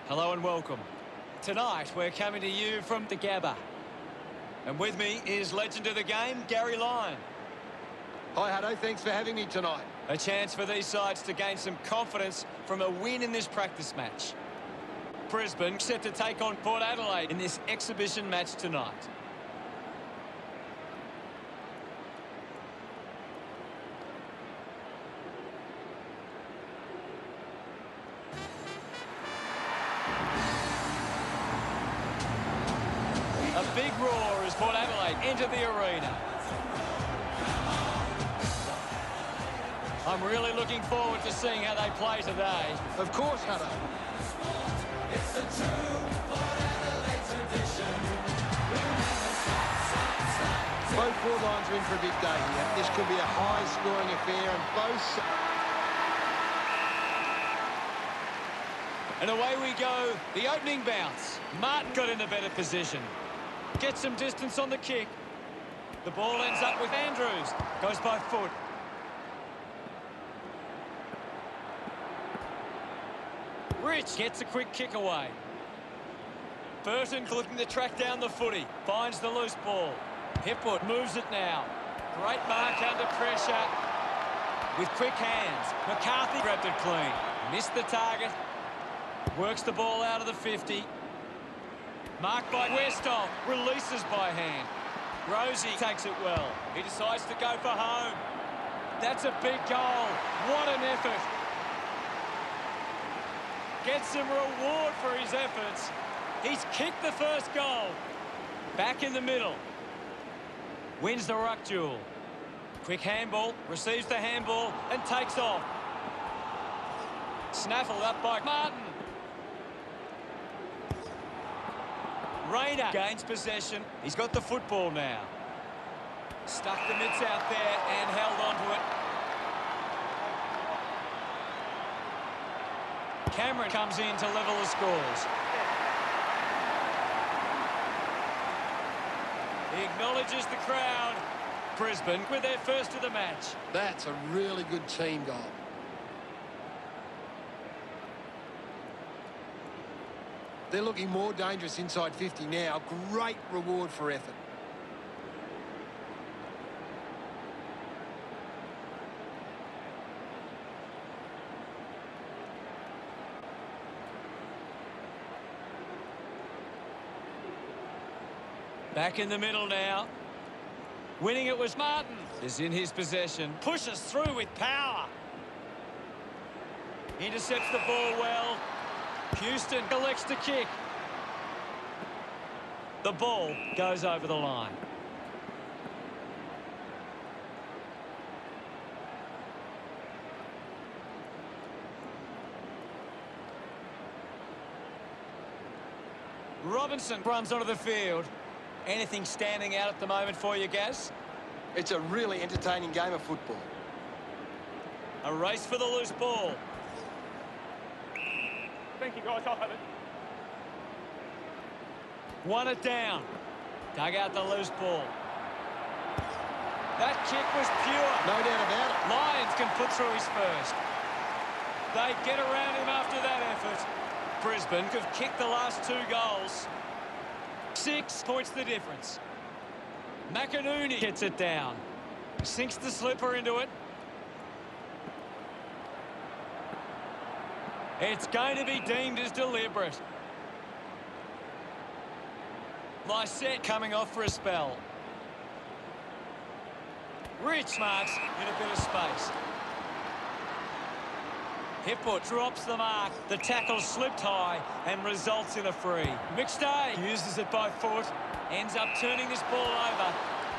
Hello and welcome. Tonight we're coming to you from the Gabba. And with me is legend of the game, Gary Lyon. Hi, Hutto. Thanks for having me tonight. A chance for these sides to gain some confidence from a win in this practice match. Brisbane set to take on Port Adelaide in this exhibition match tonight. A big roar as Port Adelaide enter the arena. I'm really looking forward to seeing how they play today. Of course, Hutto. It's a true Port Adelaide tradition. Both forward lines are in for a big day here. This could be a high-scoring affair, and both... And away we go. The opening bounce. Martin got in a better position. Gets some distance on the kick. The ball ends up with Andrews. Goes by foot. Rich gets a quick kick away. Burton looking to track down the footy. Finds the loose ball. Hipwood moves it now. Great mark under pressure. With quick hands. McCarthy grabbed it clean. Missed the target. Works the ball out of the 50. Marked by Westhoff. Releases by hand. Rosie takes it well. He decides to go for home. That's a big goal. What an effort. Gets some reward for his efforts. He's kicked the first goal. Back in the middle. Wins the ruck duel. Quick handball. Receives the handball and takes off. Snaffled up by Martin. Rayner gains possession. He's got the football now. Stuck the mitts out there and held onto it. Cameron comes in to level the scores. He acknowledges the crowd. Brisbane with their first of the match. That's a really good team goal. They're looking more dangerous inside 50 now. Great reward for effort. Back in the middle now. Winning it was Martin. Is in his possession. Pushes through with power. Intercepts the ball well. Houston elects to kick. The ball goes over the line. Robinson runs onto the field. Anything standing out at the moment for you, Gaz? It's a really entertaining game of football. A race for the loose ball. Thank you, guys. I'll have it. Won it down. Dug out the loose ball. That kick was pure. No doubt about it. Lyons can put through his first. They get around him after that effort. Brisbane have kicked the last 2 goals. 6 points the difference. McInerney gets it down. Sinks the slipper into it. It's going to be deemed as deliberate. Lysette coming off for a spell. Rich marks in a bit of space. Hipwood drops the mark. The tackle slipped high and results in a free. McStay uses it by foot. Ends up turning this ball over.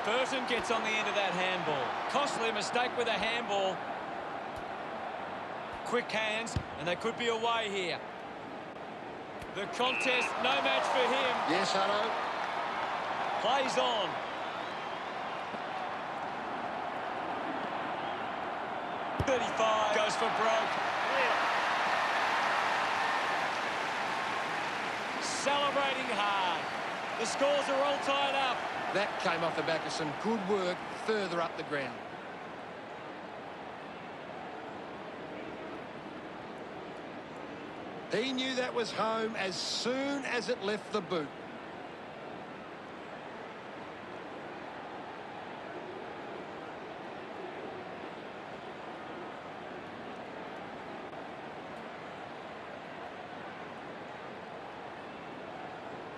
Burton gets on the end of that handball. Costly mistake with a handball. Quick hands, and they could be away here. The contest, no match for him. Yes, Hutto. Plays on. .35 goes for broke. Celebrating hard. The scores are all tied up. That came off the back of some good work further up the ground. He knew that was home as soon as it left the boot.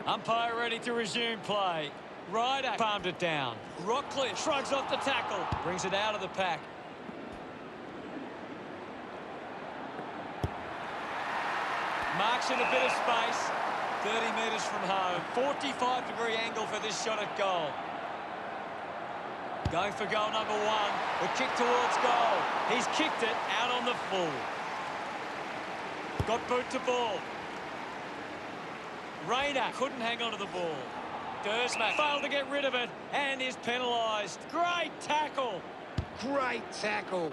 Umpire ready to resume play. Ryder palmed it down. Rockcliffe shrugs off the tackle. Brings it out of the pack. Marks in a bit of space. 30 metres from home. 45-degree angle for this shot at goal. Going for goal number one. The kick towards goal. He's kicked it out on the full. Got boot to ball. Rayner couldn't hang on to the ball. Dersma failed to get rid of it and is penalised. Great tackle. Great tackle.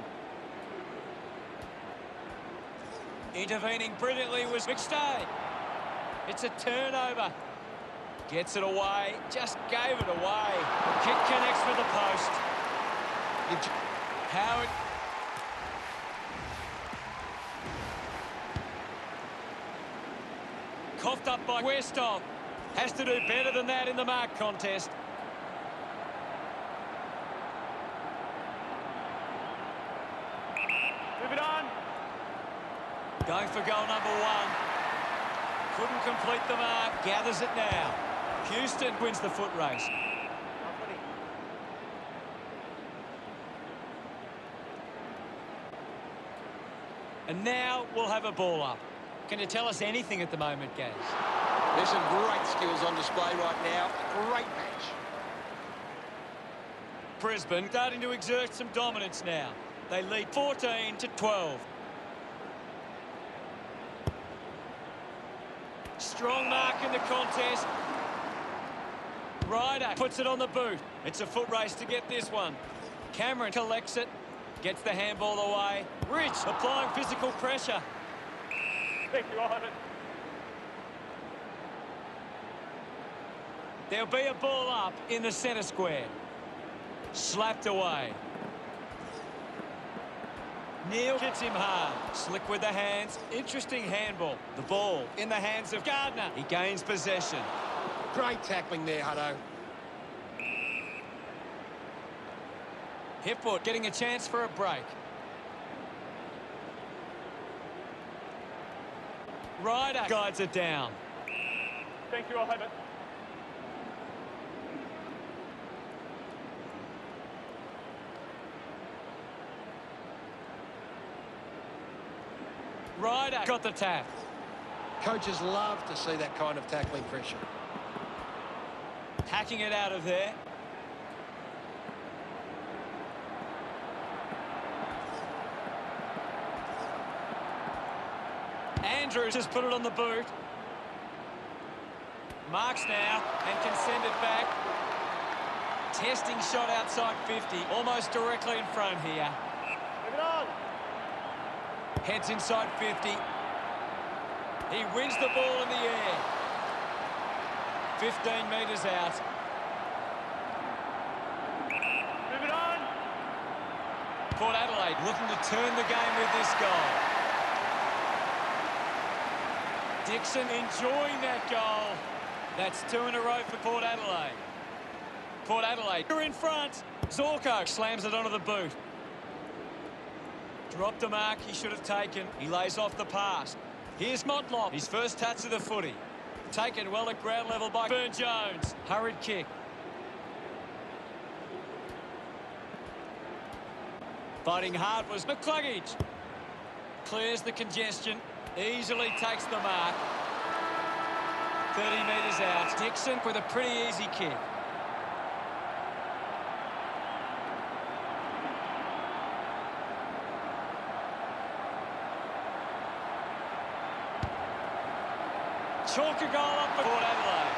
Intervening brilliantly was McStay. It's a turnover. Gets it away. Just gave it away. The kick connects with the post. Howard. Coughed up by Westhoff. Has to do better than that in the mark contest. Move it on. Going for goal number one. Couldn't complete the mark. Gathers it now. Houston wins the foot race. And now we'll have a ball up. Can you tell us anything at the moment, Gaz? There's some great skills on display right now. A great match. Brisbane starting to exert some dominance now. They lead 14-12. Strong mark in the contest. Ryder puts it on the boot. It's a foot race to get this one. Cameron collects it. Gets the handball away. Rich applying physical pressure. Thank you, Ivan. There'll be a ball up in the centre square. Slapped away. Neil hits him hard. Slick with the hands. Interesting handball. The ball in the hands of Gardner. He gains possession. Great tackling there, Hutto. Hipwood getting a chance for a break. Ryder guides it down. Thank you, I'll have it. Ryder got the tap. Coaches love to see that kind of tackling pressure. Hacking it out of there. Andrews has put it on the boot. Marks now and can send it back. Testing shot outside 50, almost directly in front here. Move it on. Heads inside 50. He wins the ball in the air. 15 metres out. Move it on. Port Adelaide looking to turn the game with this goal. Dixon enjoying that goal. That's two in a row for Port Adelaide. Port Adelaide are in front. Zorko slams it onto the boot. Dropped a mark he should have taken. He lays off the pass. Here's Motlop. His first touch of the footy. Taken well at ground level by Burn-Jones. Hurried kick. Fighting hard was McCluggage. Clears the congestion. Easily takes the mark. 30 metres out. Dixon with a pretty easy kick. Chalk a goal up for Port Adelaide.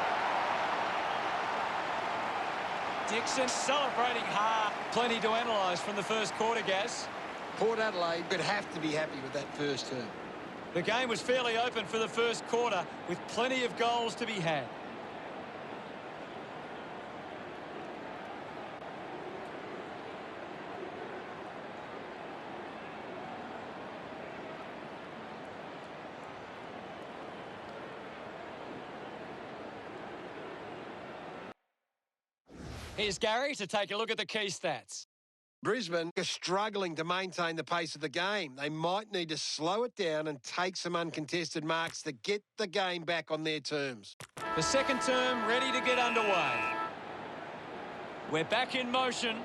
Dixon celebrating hard. Plenty to analyse from the first quarter, Gaz. Port Adelaide would have to be happy with that first term. The game was fairly open for the first quarter with plenty of goals to be had. Here's Gary to take a look at the key stats. Brisbane are struggling to maintain the pace of the game. They might need to slow it down and take some uncontested marks to get the game back on their terms. The second term ready to get underway. We're back in motion.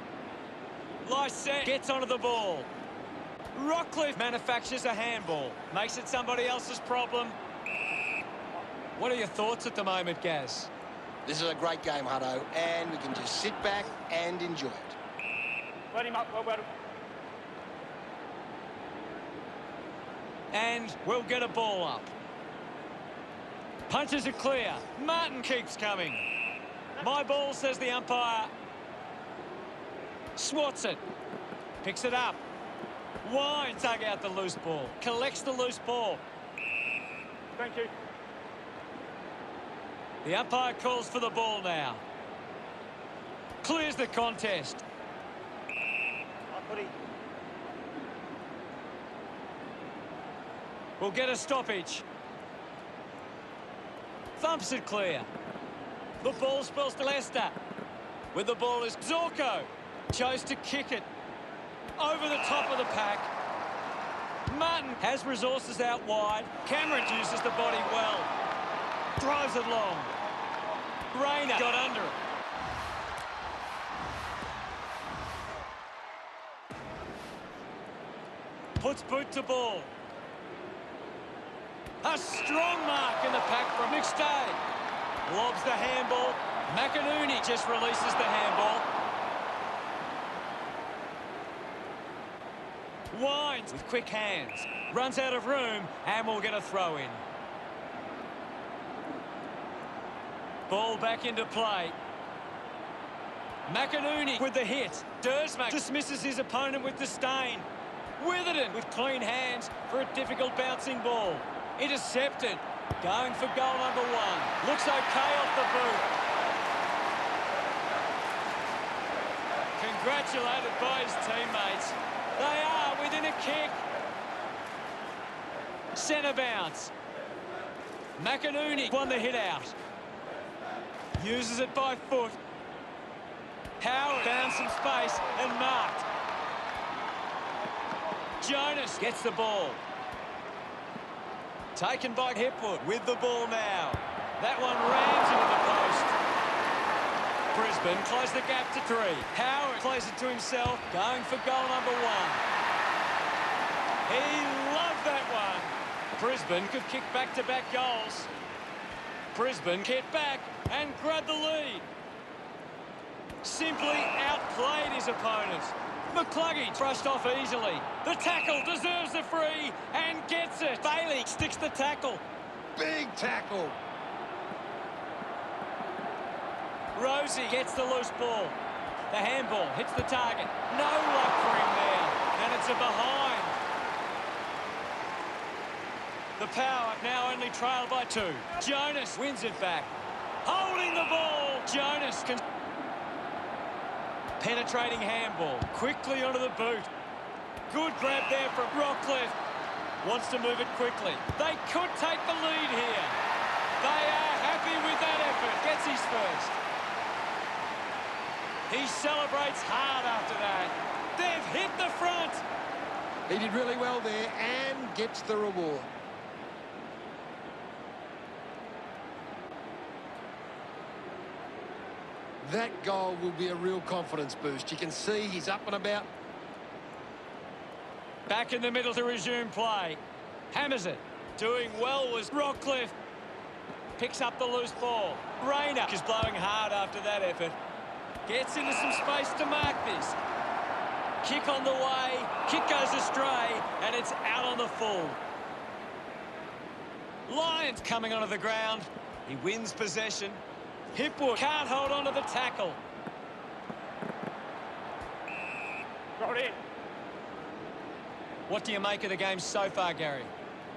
Lysette gets onto the ball. Rockcliffe manufactures a handball. Makes it somebody else's problem. What are your thoughts at the moment, Gaz? This is a great game, Hutto, and we can just sit back and enjoy it. Let him up, well. And we'll get a ball up. Punches it clear. Martin keeps coming. My ball, says the umpire. Swats it. Picks it up. Wine dug out the loose ball. Collects the loose ball. Thank you. The umpire calls for the ball now. Clears the contest. We'll get a stoppage. Thumps it clear. The ball spills to Leicester. With the ball is Zorko. Chose to kick it. Over the top of the pack. Martin has resources out wide. Cameron uses the body well. Drives it long. Rayner got under it. Puts boot to ball. A strong mark in the pack from McStay. Lobs the handball. McInerney just releases the handball. Wines with quick hands. Runs out of room and will get a throw in. Ball back into play. McInerney with the hit. Dersmak dismisses his opponent with disdain. Witherden with clean hands for a difficult bouncing ball. Intercepted. Going for goal number one. Looks okay off the boot. Congratulated by his teammates. They are within a kick. Centre bounce. McInerney won the hit out. Uses it by foot. Howard found some space and marked. Jonas gets the ball. Taken by Hipwood with the ball now. That one rams into the post. Brisbane close the gap to 3. Howard plays it to himself, going for goal number one. He loved that one. Brisbane could kick back-to-back goals. Brisbane get back and grab the lead. Simply outplayed his opponent. McCluggey brushed off easily. The tackle deserves the free and gets it. Bailey sticks the tackle. Big tackle. Rosie gets the loose ball. The handball hits the target. No luck for him there. And it's a behind. The Power now only trailed by 2. Jonas wins it back. Holding the ball. Jonas can... Penetrating handball. Quickly onto the boot. Good grab there from Rockcliffe. Wants to move it quickly. They could take the lead here. They are happy with that effort. Gets his first. He celebrates hard after that. They've hit the front. He did really well there and gets the reward. That goal will be a real confidence boost. You can see he's up and about. Back in the middle to resume play. Hammers it. Doing well was Rockcliffe. Picks up the loose ball. Rayner is blowing hard after that effort. Gets into some space to mark this. Kick on the way. Kick goes astray. And it's out on the full. Lyons coming onto the ground. He wins possession. Hipwood can't hold on to the tackle. Got it in. What do you make of the game so far, Gary?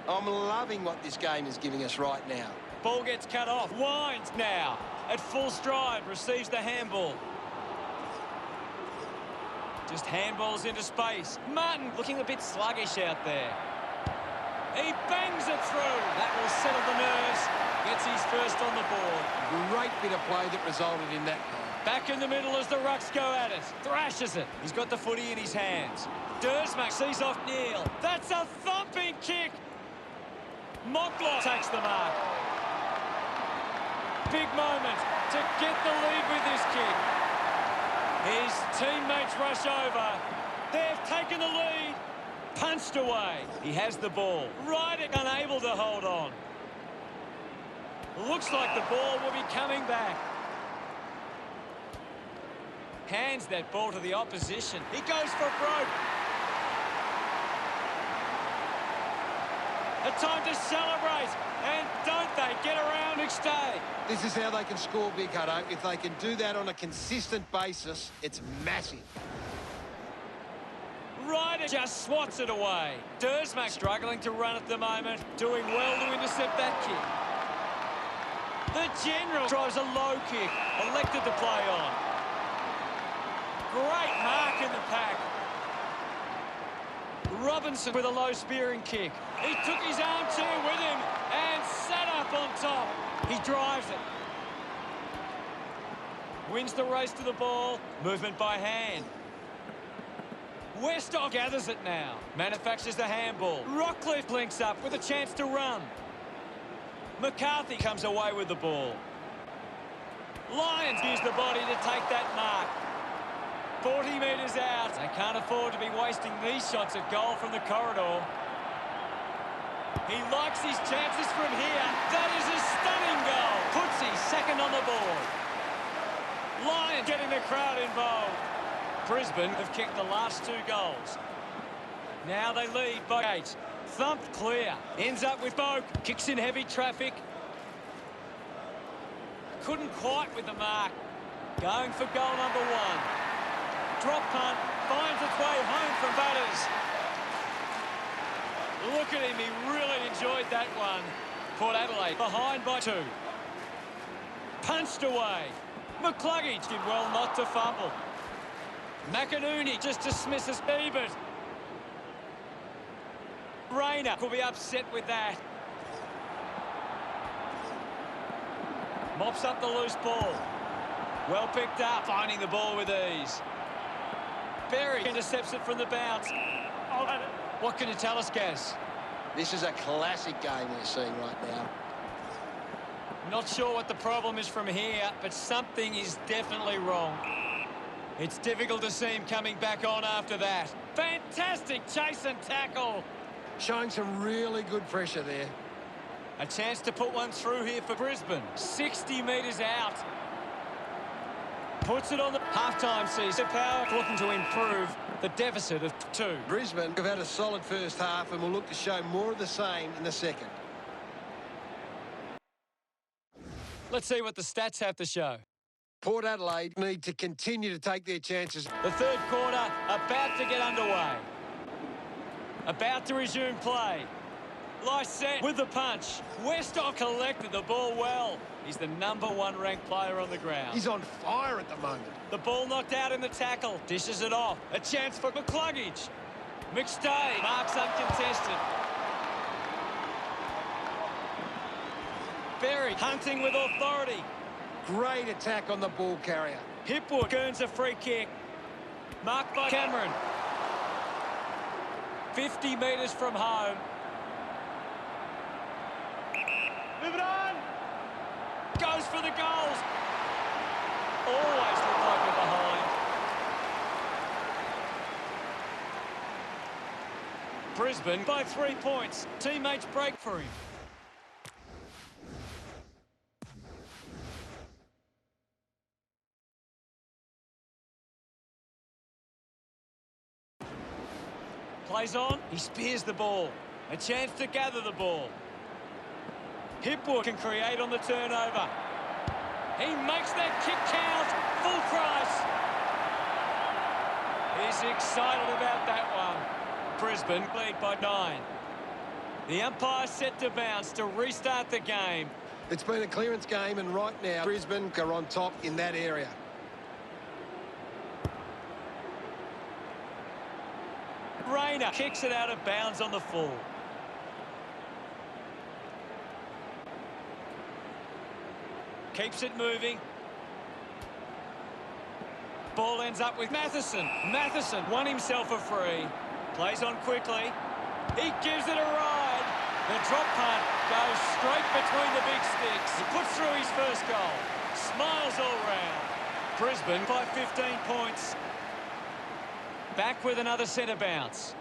I'm loving what this game is giving us right now. Ball gets cut off. Wines now at full stride. Receives the handball. Just handballs into space. Martin looking a bit sluggish out there. He bangs it through. That will settle the nerves. Gets his first on the board. Great bit of play that resulted in that goal. Back in the middle as the Rucks go at it. Thrashes it. He's got the footy in his hands. Dersmak sees off Neil. That's a thumping kick. Mocklock takes the mark. Big moment to get the lead with this kick. His teammates rush over. They've taken the lead. Punched away. He has the ball. Rydick unable to hold on. Looks like the ball will be coming back. Hands that ball to the opposition. He goes for broke. A time to celebrate. And don't they get around each day? This is how they can score big, Hutto. If they can do that on a consistent basis, it's massive. Ryder just swats it away. Dersmak struggling to run at the moment. Doing well to intercept that kick. The General tries a low kick. Elected to play on. Great mark in the pack. Robinson with a low spearing kick. He took his arm chair with him and sat up on top. He drives it. Wins the race to the ball. Movement by hand. Westhoff gathers it now. Manufactures the handball. Rockcliffe links up with a chance to run. McCarthy comes away with the ball. Lyons used the body to take that mark. 40 metres out. They can't afford to be wasting these shots at goal from the corridor. He likes his chances from here. That is a stunning goal. Puts his second on the board. Lyons getting the crowd involved. Brisbane have kicked the last 2 goals. Now they lead by 8. Thumped clear. Ends up with Boak. Kicks in heavy traffic. Couldn't quite with the mark. Going for goal number 1. Drop punt. Finds its way home from Butters. Look at him. He really enjoyed that one. Port Adelaide behind by 2. Punched away. McCluggage did well not to fumble. McInerney just dismisses Ebert. Rayner could be upset with that. Mops up the loose ball. Well picked up, finding the ball with ease. Berry intercepts it from the bounce. What can you tell us, Gaz? This is a classic game we're seeing right now. Not sure what the problem is from here, but something is definitely wrong. It's difficult to see him coming back on after that. Fantastic chase and tackle. Showing some really good pressure there. A chance to put one through here for Brisbane. 60 metres out. Puts it on the half-time season. Power looking to improve the deficit of 2. Brisbane have had a solid first half and will look to show more of the same in the second. Let's see what the stats have to show. Port Adelaide need to continue to take their chances. The third quarter about to get underway. About to resume play. Lycett with the punch. Westhoff collected the ball well. He's the #1 ranked player on the ground. He's on fire at the moment. The ball knocked out in the tackle. Dishes it off. A chance for McCluggage. McStay marks uncontested. Berry hunting with authority. Great attack on the ball carrier. Hipwood earns a free kick. Marked by Cameron. 50 metres from home. Move it on! Goes for the goals. Always look like we're behind. Brisbane by 3 points. Teammates break for him. Plays on. He spears the ball. A chance to gather the ball. Hipwood can create on the turnover. He makes that kick count. Full price. He's excited about that one. Brisbane lead by 9. The umpire set to bounce to restart the game. It's been a clearance game, and right now Brisbane are on top in that area. Rayner kicks it out of bounds on the full. Keeps it moving. Ball ends up with Matheson. Matheson won himself a free. Plays on quickly. He gives it a ride. The drop punt goes straight between the big sticks. He puts through his first goal. Smiles all round. Brisbane by 15 points. Back with another centre bounce.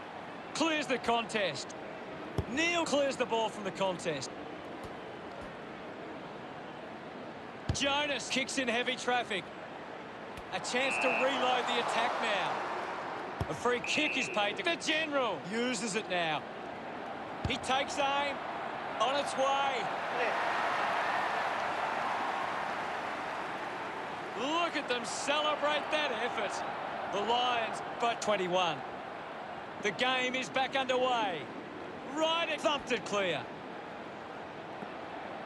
Clears the contest. Neil clears the ball from the contest. Jonas kicks in heavy traffic. A chance to reload the attack now. A free kick is paid to the general. Uses it now. He takes aim. On its way. Look at them celebrate that effort. The Lions by 21. The game is back underway. Right, it thumped it clear.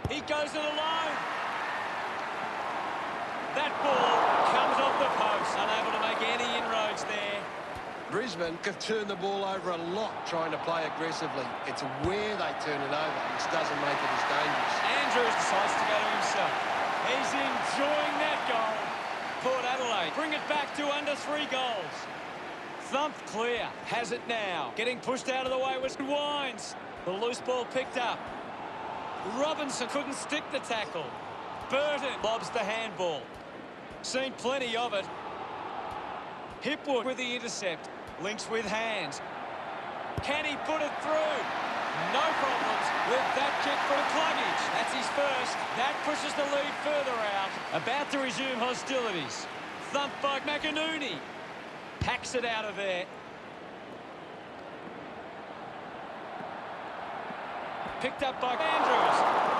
He goes it alone. That ball comes off the post. Unable to make any inroads there. Brisbane have turned the ball over a lot trying to play aggressively. It's where they turn it over which doesn't make it as dangerous. Andrews decides to go to himself. He's enjoying that goal. Port Adelaide bring it back to under 3 goals. Thumped clear. Has it now. Getting pushed out of the way was Wines. The loose ball picked up. Robinson couldn't stick the tackle. Burton lobs the handball. Seen plenty of it. Hipwood with the intercept. Links with hands. Can he put it through? No problems with that kick from Cluggage. That's his first. That pushes the lead further out. About to resume hostilities. Thumped by McInerney. Hacks it out of there. Picked up by Andrews.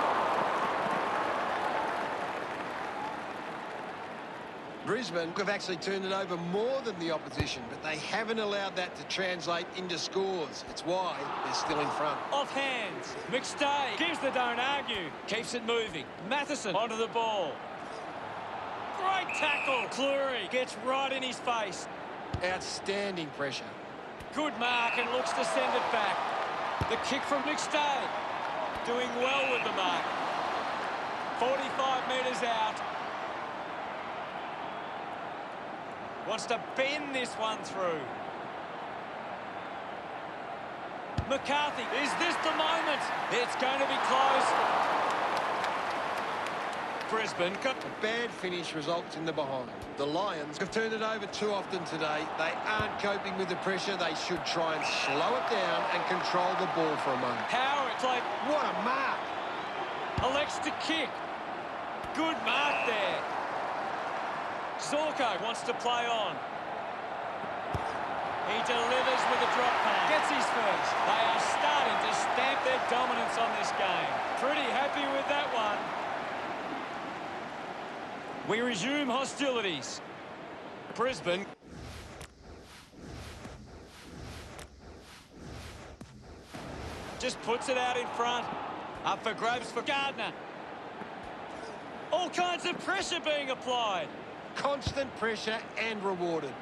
Brisbane have actually turned it over more than the opposition, but they haven't allowed that to translate into scores. It's why they're still in front. Off hands. McStay gives the don't argue. Keeps it moving. Matheson onto the ball. Great tackle. Cleary gets right in his face. Outstanding pressure. Good mark and looks to send it back. The kick from McStay. Doing well with the mark. 45 metres out. Wants to bend this one through. McCarthy, is this the moment? It's going to be close. Brisbane. A bad finish results in the behind. The Lions have turned it over too often today. They aren't coping with the pressure. They should try and slow it down and control the ball for a moment. Howard, like, What a mark! elects to kick. Good mark there. Zorko wants to play on. He delivers with a drop pass. Gets his first. They are starting to stamp their dominance on this game. Pretty happy with that one. We resume hostilities. Brisbane. Just puts it out in front. Up for grabs for Gardner. All kinds of pressure being applied. Constant pressure and rewarded.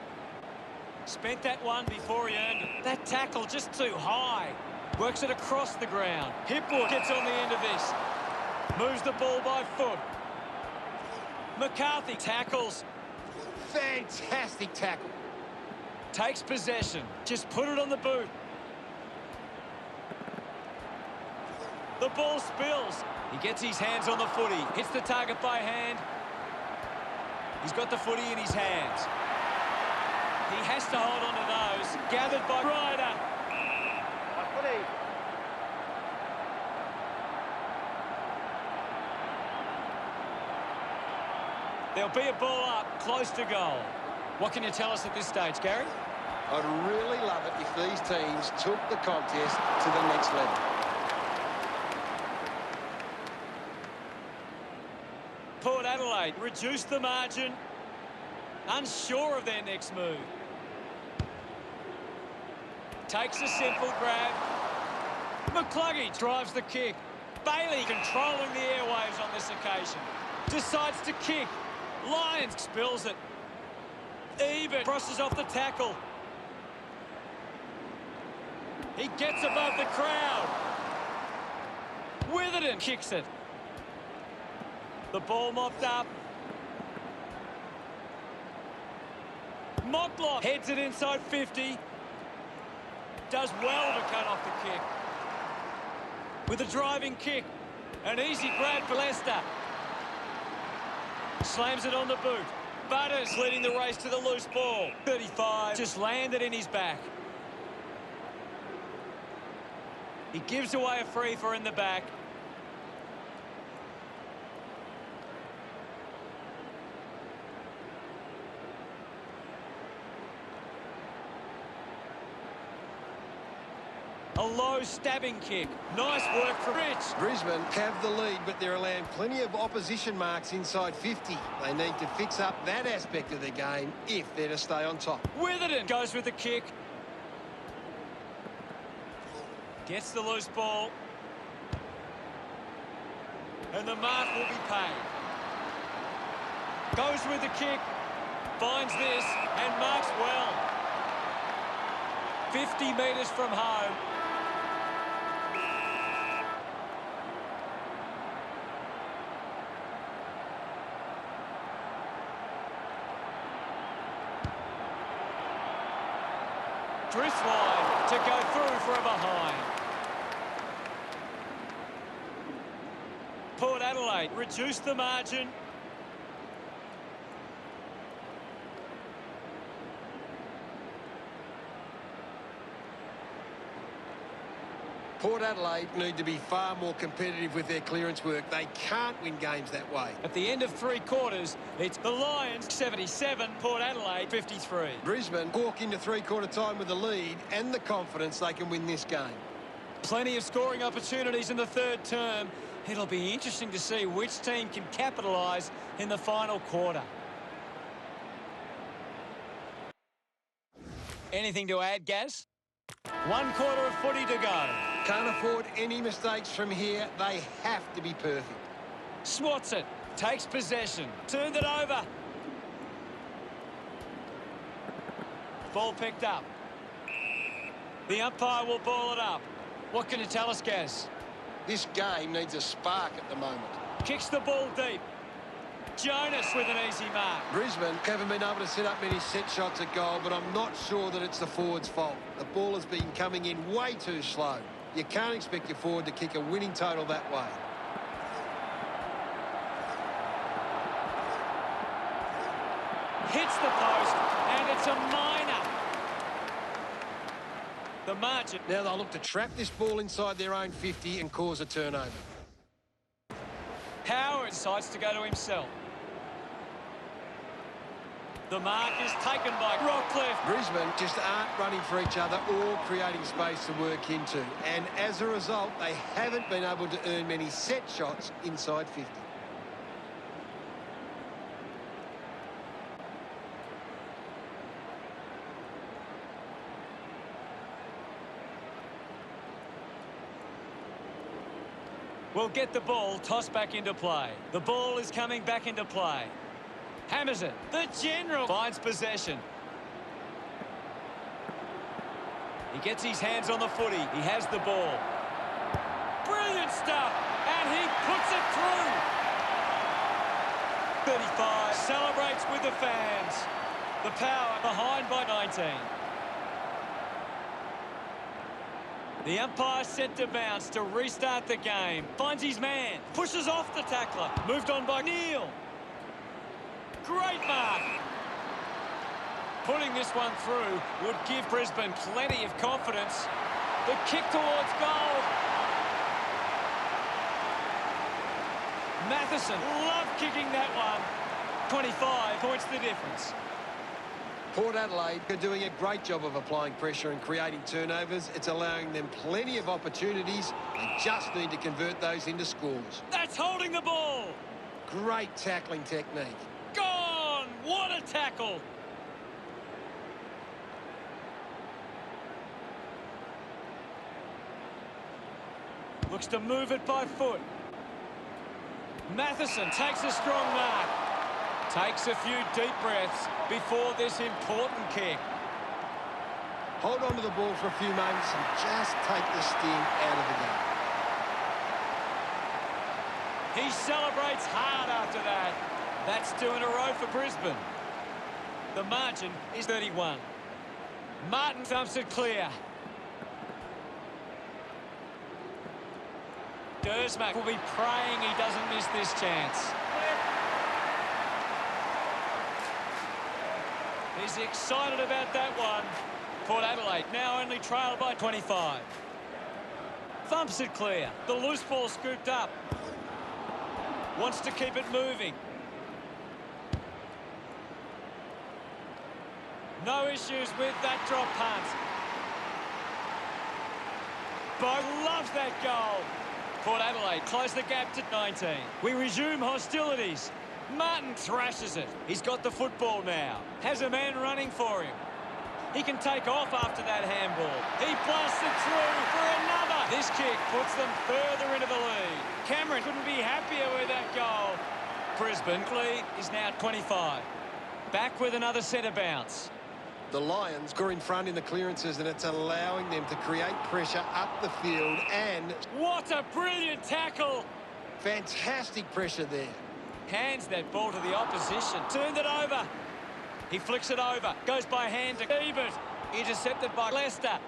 Spent that one before he earned it. That tackle just too high. Works it across the ground. Hipwood gets on the end of this. Moves the ball by foot. McCarthy tackles. Fantastic tackle. Takes possession. Just put it on the boot. The ball spills. He gets his hands on the footy. Hits the target by hand. He's got the footy in his hands. He has to hold on to those. Gathered by Ryder. There'll be a ball up, close to goal. What can you tell us at this stage, Gary? I'd really love it if these teams took the contest to the next level. Port Adelaide reduced the margin. Unsure of their next move. Takes a simple grab. McCluggage drives the kick. Bailey controlling the airwaves on this occasion. Decides to kick. Lyons spills it. Ebert crosses off the tackle. He gets above the crowd. Witherden kicks it. The ball mopped up. Motlop heads it inside 50. Does well to cut off the kick. With a driving kick. An easy grab for Leicester. Slams it on the boot. Butters leading the race to the loose ball. 35 just landed in his back. He gives away a free for in the back. A low stabbing kick. Nice work for Rich. Brisbane have the lead, but they're allowing plenty of opposition marks inside 50. They need to fix up that aspect of their game if they're to stay on top. Witherden goes with the kick. Gets the loose ball. And the mark will be paid. Goes with the kick. Finds this and marks well. 50 metres from home. Drifts wide to go through for a behind. Port Adelaide reduced the margin. Port Adelaide need to be far more competitive with their clearance work. They can't win games that way. At the end of 3 quarters, it's the Lions 77, Port Adelaide 53. Brisbane walk into three-quarter time with the lead and the confidence they can win this game. Plenty of scoring opportunities in the third term. It'll be interesting to see which team can capitalise in the final quarter. Anything to add, Gaz? 1 quarter of footy to go. Can't afford any mistakes from here. They have to be perfect. Swats it. Takes possession. Turned it over. Ball picked up. The umpire will ball it up. What can you tell us, Gaz? This game needs a spark at the moment. Kicks the ball deep. Jonas with an easy mark. Brisbane haven't been able to set up many set shots at goal, but I'm not sure that it's the forward's fault. The ball has been coming in way too slow. You can't expect your forward to kick a winning total that way. Hits the post, and it's a minor. The margin. Now they'll look to trap this ball inside their own 50 and cause a turnover. Howard decides to go to himself. The mark is taken by Rockcliffe. Brisbane just aren't running for each other or creating space to work into. And as a result, they haven't been able to earn many set shots inside 50. Will get the ball tossed back into play. The ball is coming back into play. Hammers it. The general finds possession. He gets his hands on the footy. He has the ball. Brilliant stuff. And he puts it through. 35 celebrates with the fans. The Power behind by 19. The umpire set to bounce to restart the game. Finds his man. Pushes off the tackler. Moved on by Neil. Great mark. Putting this one through would give Brisbane plenty of confidence. The kick towards goal. Matheson loved kicking that one. 25 points the difference. Port Adelaide are doing a great job of applying pressure and creating turnovers. It's allowing them plenty of opportunities. They just need to convert those into scores. That's holding the ball. Great tackling technique. Gone. What a tackle. Looks to move it by foot. Matheson takes a strong mark. Takes a few deep breaths before this important kick. Hold on to the ball for a few moments and just take the sting out of the game. He celebrates hard after that. That's 2 in a row for Brisbane. The margin is 31. Martin thumps it clear. Dersmack will be praying he doesn't miss this chance. He's excited about that one. Port Adelaide now only trailed by 25. Thumps it clear. The loose ball scooped up. Wants to keep it moving. No issues with that drop punt. Bogue loves that goal. Port Adelaide close the gap to 19. We resume hostilities. Martin thrashes it. He's got the football now. Has a man running for him. He can take off after that handball. He blasts it through for another. This kick puts them further into the lead. Cameron couldn't be happier with that goal. Brisbane lead is now 25. Back with another centre bounce. The Lions are in front in the clearances, and it's allowing them to create pressure up the field, and What a brilliant tackle. fantastic pressure there. Hands that ball to the opposition. Turned it over. He flicks it over. Goes by hand to Ebert. Intercepted by Leicester.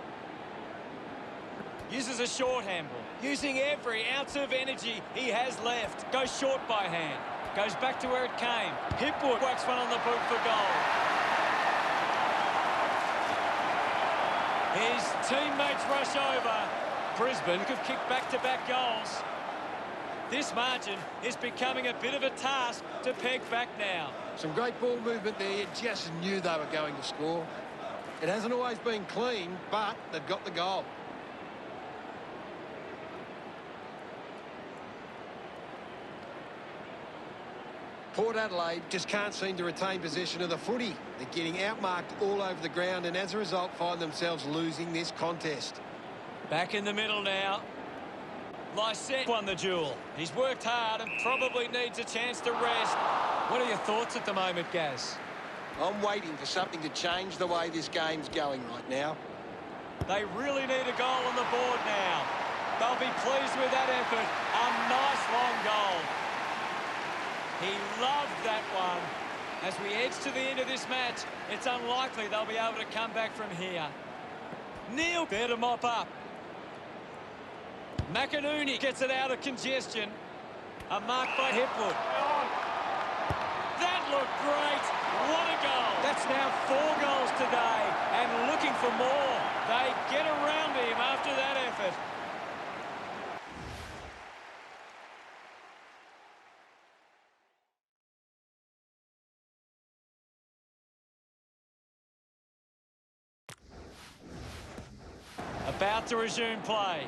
Uses a short handball. Using every ounce of energy he has left. Goes short by hand. Goes back to where it came. Hipwood whacks one on the boot for goal. His teammates rush over. Brisbane could kick back-to-back goals. This margin is becoming a bit of a task to peg back now. Some great ball movement there. You just knew they were going to score. It hasn't always been clean, but they've got the goal. Port Adelaide just can't seem to retain possession of the footy. They're getting outmarked all over the ground, and as a result find themselves losing this contest. Back in the middle now. Lysette won the duel. He's worked hard and probably needs a chance to rest. What are your thoughts at the moment, Gaz? I'm waiting for something to change the way this game's going right now. They really need a goal on the board now. They'll be pleased with that effort. A nice long goal. He loved that one. As we edge to the end of this match, it's unlikely they'll be able to come back from here. Neil there to mop up. McInerney gets it out of congestion. A mark by Hipwood. That looked great. What a goal. That's now 4 goals today and looking for more. They get around him after that effort. About to resume play.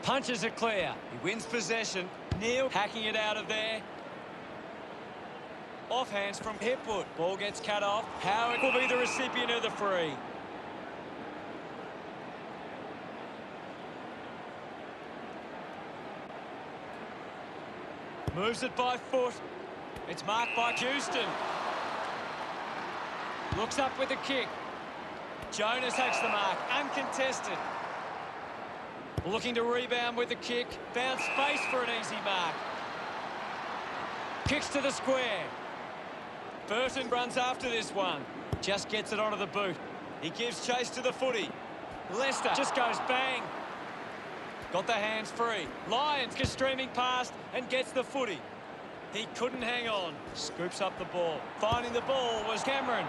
Punches it clear. He wins possession. Neil hacking it out of there. Offhands from Hipwood. Ball gets cut off. Howard will be the recipient of the free. Moves it by foot. It's marked by Houston. Looks up with a kick. Jonas takes the mark. Uncontested. Looking to rebound with the kick. Found space for an easy mark. Kicks to the square. Burton runs after this one. Just gets it onto the boot. He gives chase to the footy. Leicester just goes bang. Got the hands free. Lyons gets streaming past and gets the footy. He couldn't hang on. Scoops up the ball. Finding the ball was Cameron.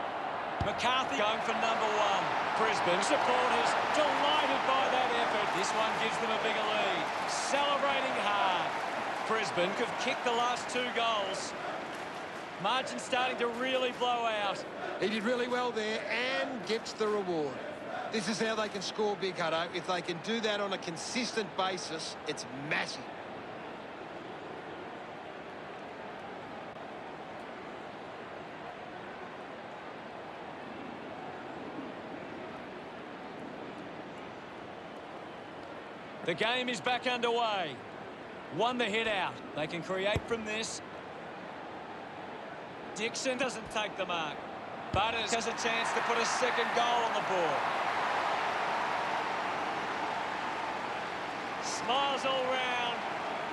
McCarthy going for number 1. Brisbane supporters delighted by that effort. This one gives them a bigger lead. Celebrating hard. Brisbane could kick the last 2 goals. Margin starting to really blow out. He did really well there and gets the reward. This is how they can score big, Hutto. If they can do that on a consistent basis, it's massive. The game is back underway. Won the hit out. They can create from this. Dixon doesn't take the mark. Butters has a chance to put a second goal on the board. Smiles all round.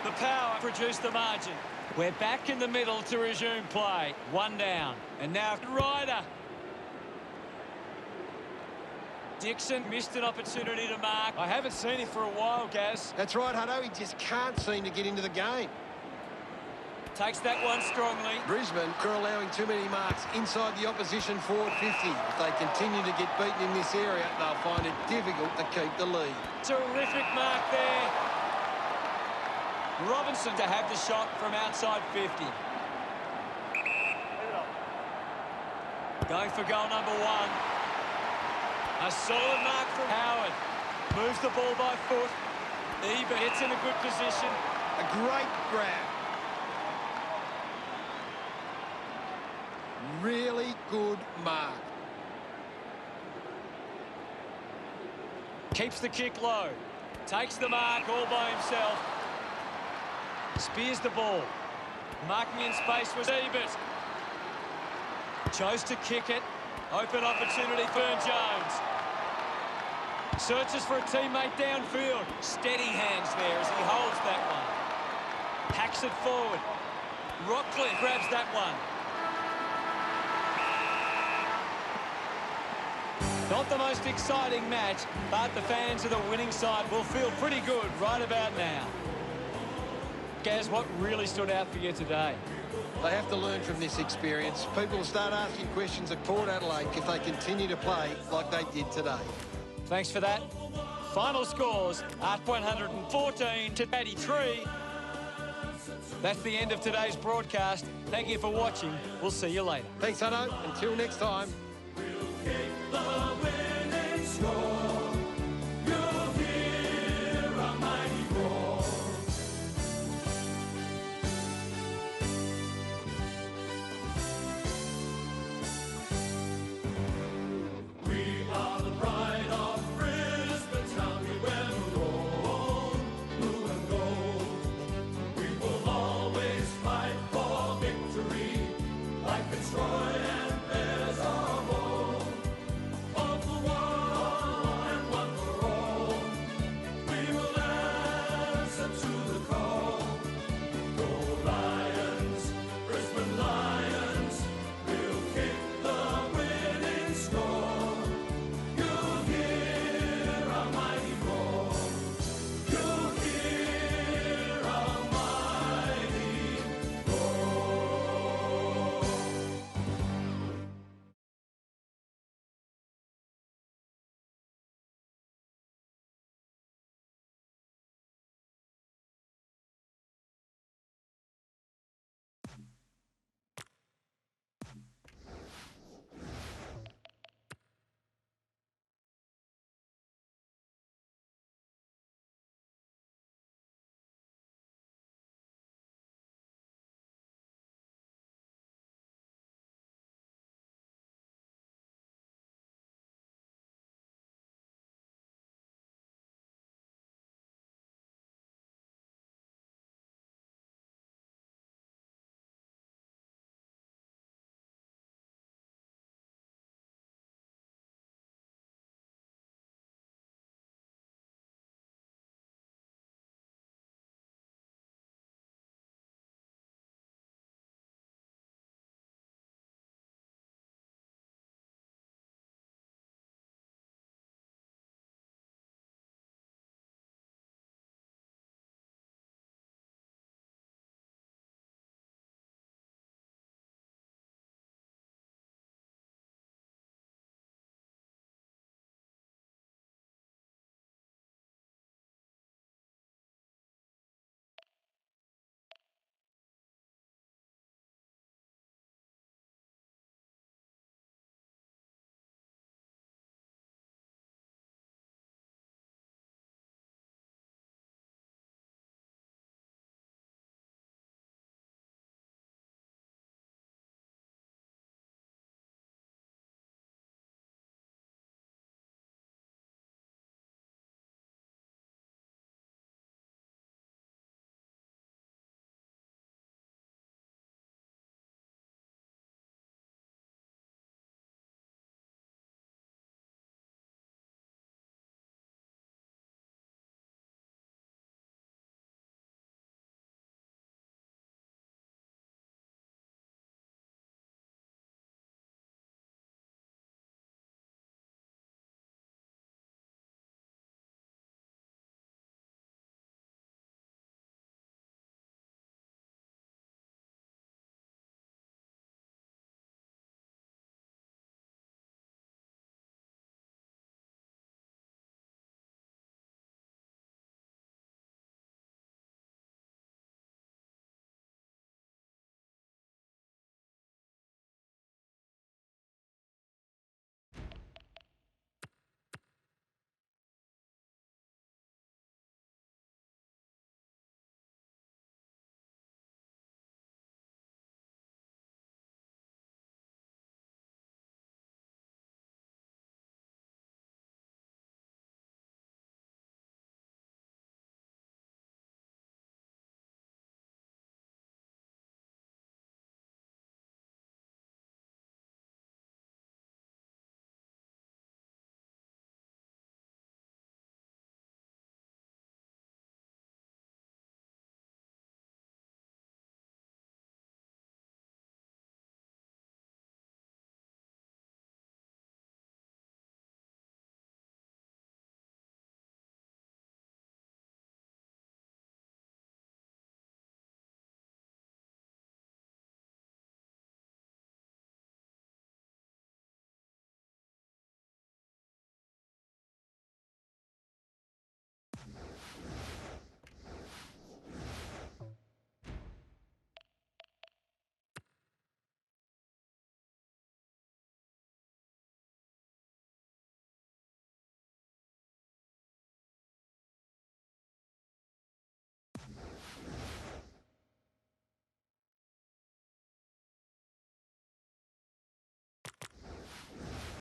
The power produced the margin. We're back in the middle to resume play. 1 down. And now Ryder. Dixon missed an opportunity to mark. I haven't seen him for a while, Gaz. That's right, Hutto. He just can't seem to get into the game. Takes that one strongly. Brisbane are allowing too many marks inside the opposition forward 50. If they continue to get beaten in this area, they'll find it difficult to keep the lead. Terrific mark there. Robinson to have the shot from outside 50. Going for goal number 1. A solid mark from Howard. Moves the ball by foot. Ebert hits in a good position. A great grab. Really good mark. Keeps the kick low. Takes the mark all by himself. Spears the ball. Marking in space was Ebert. Chose to kick it. Open opportunity for Jones. Searches for a teammate downfield. Steady hands there as he holds that one. Hacks it forward. Rockcliffe grabs that one. Not the most exciting match, but the fans of the winning side will feel pretty good right about now. Gaz, what really stood out for you today? They have to learn from this experience. People will start asking questions at Port Adelaide if they continue to play like they did today. Thanks for that. Final scores at 114 to 83. That's the end of today's broadcast. Thank you for watching. We'll see you later. Thanks, Hutto. Until next time.